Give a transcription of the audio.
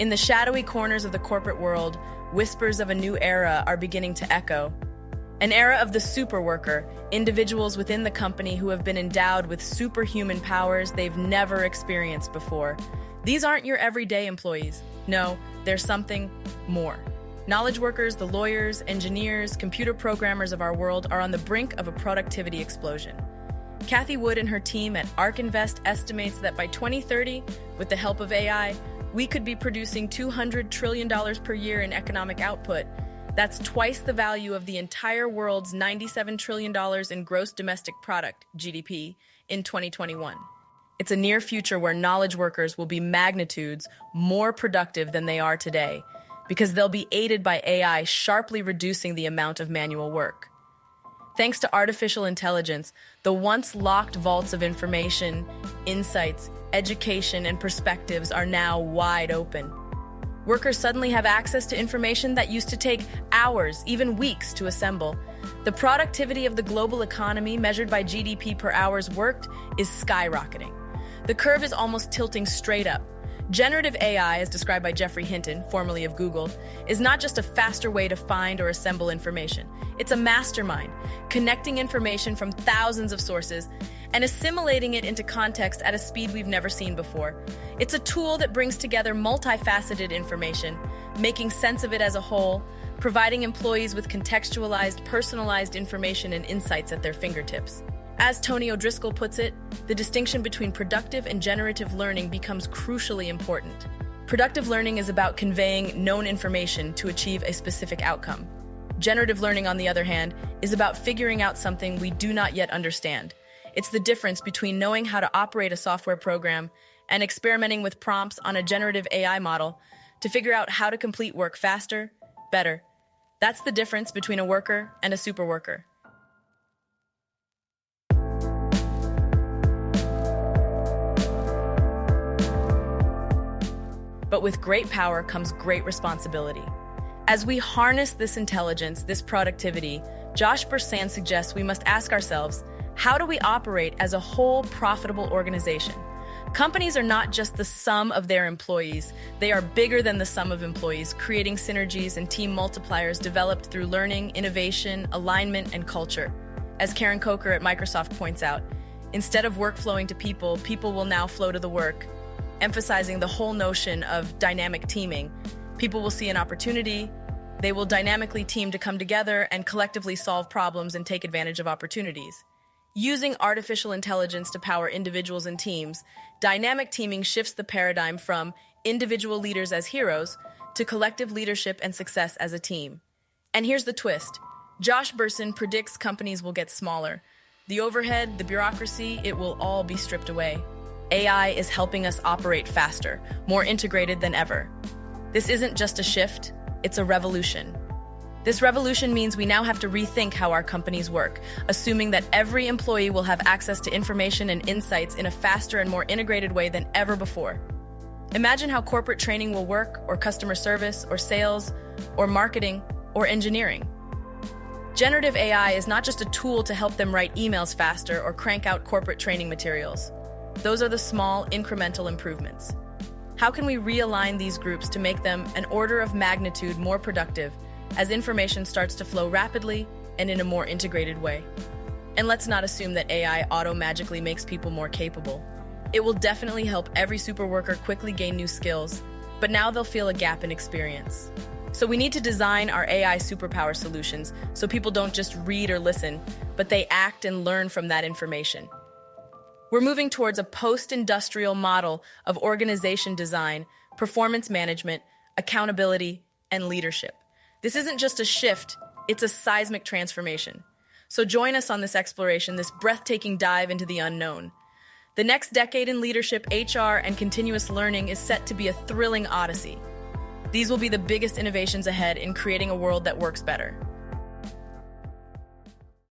In the shadowy corners of the corporate world, whispers of a new era are beginning to echo. An era of the superworker, individuals within the company who have been endowed with superhuman powers they've never experienced before. These aren't your everyday employees. No, there's something more. Knowledge workers, the lawyers, engineers, computer programmers of our world are on the brink of a productivity explosion. Cathie Wood and her team at ARK Invest estimates that by 2030, with the help of AI, we could be producing $200 trillion per year in economic output. That's twice the value of the entire world's $97 trillion in gross domestic product, GDP, in 2021. It's a near future where knowledge workers will be magnitudes more productive than they are today, because they'll be aided by AI sharply reducing the amount of manual work. Thanks to artificial intelligence, the once locked vaults of information, insights, education, and perspectives are now wide open. Workers suddenly have access to information that used to take hours, even weeks, to assemble. The productivity of the global economy, measured by GDP per hours worked, is skyrocketing. The curve is almost tilting straight up. Generative AI, as described by Geoffrey Hinton, formerly of Google, is not just a faster way to find or assemble information. It's a mastermind, connecting information from thousands of sources and assimilating it into context at a speed we've never seen before. It's a tool that brings together multi-faceted information, making sense of it as a whole, providing employees with contextualized, personalized information and insights at their fingertips. As Tony O'Driscoll puts it, the distinction between productive and generative learning becomes crucially important. Productive learning is about conveying known information to achieve a specific outcome. Generative learning, on the other hand, is about figuring out something we do not yet understand. It's the difference between knowing how to operate a software program and experimenting with prompts on a generative AI model to figure out how to complete work faster, better. That's the difference between a worker and a superworker. But with great power comes great responsibility. As we harness this intelligence, this productivity, Josh Bersan suggests we must ask ourselves, how do we operate as a whole profitable organization? Companies are not just the sum of their employees. They are bigger than the sum of employees, creating synergies and team multipliers developed through learning, innovation, alignment, and culture. As Karen Coker at Microsoft points out, instead of work flowing to people, people will now flow to the work, emphasizing the whole notion of dynamic teaming. People will see an opportunity, they will dynamically team to come together and collectively solve problems and take advantage of opportunities. Using artificial intelligence to power individuals and teams, dynamic teaming shifts the paradigm from individual leaders as heroes to collective leadership and success as a team. And here's the twist. Josh Bersan predicts companies will get smaller. The overhead, the bureaucracy, it will all be stripped away. AI is helping us operate faster, more integrated than ever. This isn't just a shift, it's a revolution. This revolution means we now have to rethink how our companies work, assuming that every employee will have access to information and insights in a faster and more integrated way than ever before. Imagine how corporate training will work, or customer service, or sales, or marketing, or engineering. Generative AI is not just a tool to help them write emails faster or crank out corporate training materials. Those are the small, incremental improvements. How can we realign these groups to make them an order of magnitude more productive as information starts to flow rapidly and in a more integrated way? And let's not assume that AI auto-magically makes people more capable. It will definitely help every superworker quickly gain new skills, but now they'll feel a gap in experience. So we need to design our AI superpower solutions so people don't just read or listen, but they act and learn from that information. We're moving towards a post-industrial model of organization design, performance management, accountability, and leadership. This isn't just a shift, it's a seismic transformation. So join us on this exploration, this breathtaking dive into the unknown. The next decade in leadership, HR, and continuous learning is set to be a thrilling odyssey. These will be the biggest innovations ahead in creating a world that works better.